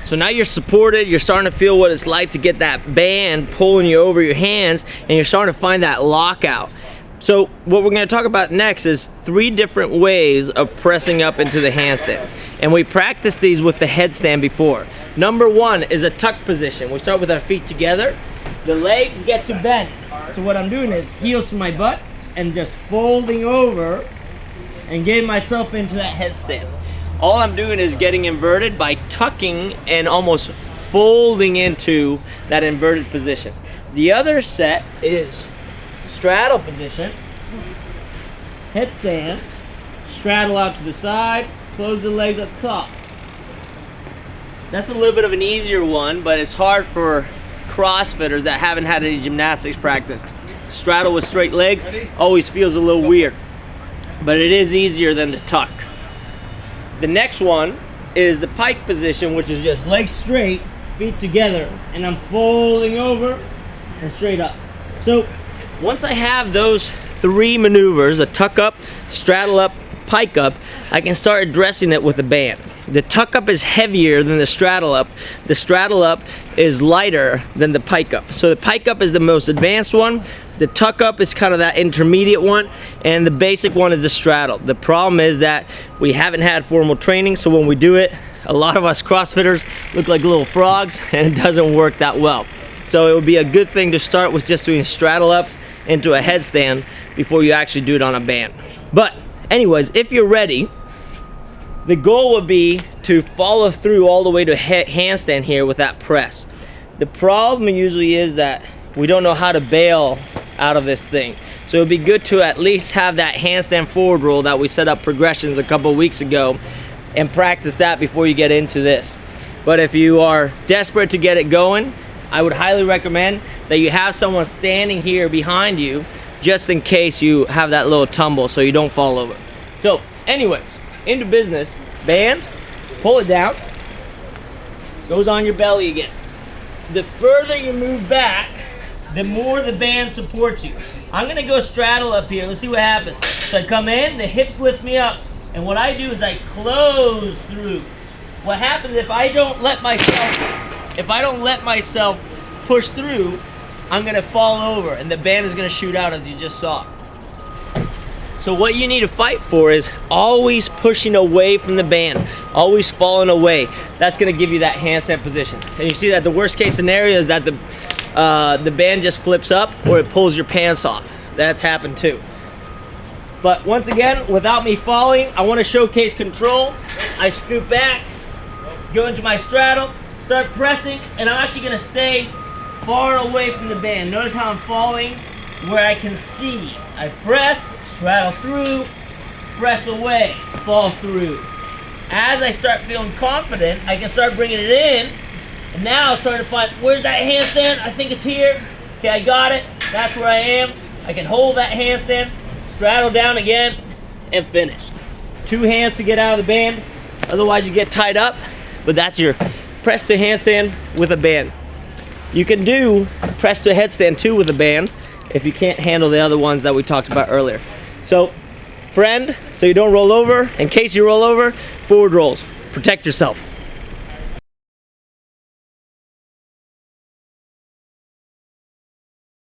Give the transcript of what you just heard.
So now you're supported, you're starting to feel what it's like to get that band pulling you over your hands, and you're starting to find that lockout. So what we're going to talk about next is 3 different ways of pressing up into the handstand. And we practiced these with the headstand before. Number 1 is a tuck position. We start with our feet together. The legs get to bend. So what I'm doing is heels to my butt and just folding over and getting myself into that headstand. All I'm doing is getting inverted by tucking and almost folding into that inverted position. The other set is straddle position, headstand, straddle out to the side, close the legs at the top. That's a little bit of an easier one, but it's hard for CrossFitters that haven't had any gymnastics practice. Straddle with straight legs always feels a little weird, but it is easier than the tuck. The next one is the pike position, which is just legs straight, feet together, and I'm folding over and straight up. So once I have those 3 maneuvers, a tuck up, straddle up, pike up, I can start addressing it with a band. The tuck up is heavier than the straddle up. The straddle up is lighter than the pike up. So the pike up is the most advanced one. The tuck up is kind of that intermediate one, and the basic one is the straddle. The problem is that we haven't had formal training, so when we do it, a lot of us CrossFitters look like little frogs, and it doesn't work that well. So it would be a good thing to start with just doing straddle ups into a headstand before you actually do it on a band. But anyways, if you're ready, the goal would be to follow through all the way to handstand here with that press. The problem usually is that we don't know how to bail out of this thing. So it would be good to at least have that handstand forward roll that we set up progressions a couple of weeks ago and practice that before you get into this. But if you are desperate to get it going, I would highly recommend that you have someone standing here behind you just in case you have that little tumble so you don't fall over. So anyways, into business. Band, pull it down, goes on your belly again. The further you move back, the more the band supports you. I'm gonna go straddle up here. Let's see what happens. So I come in, the hips lift me up, and what I do is I close through. What happens if I don't let myself push through, I'm gonna fall over, and the band is gonna shoot out, as you just saw. So what you need to fight for is always pushing away from the band, always falling away. That's gonna give you that handstand position. And you see that the worst case scenario is that the band just flips up or it pulls your pants off. That's happened too. But once again, without me falling, I wanna showcase control. I scoot back, go into my straddle, start pressing, and I'm actually gonna stay far away from the band. Notice how I'm falling where I can see. I press, straddle through, press away, fall through. As I start feeling confident, I can start bringing it in, and now I'm starting to find, where's that handstand? I think it's here. Okay, I got it. That's where I am. I can hold that handstand, straddle down again, and finish. 2 hands to get out of the band, otherwise you get tied up, but that's your press to handstand with a band. You can do press to headstand too with a band if you can't handle the other ones that we talked about earlier. So, friend, so you don't roll over, in case you roll over, forward rolls. Protect yourself.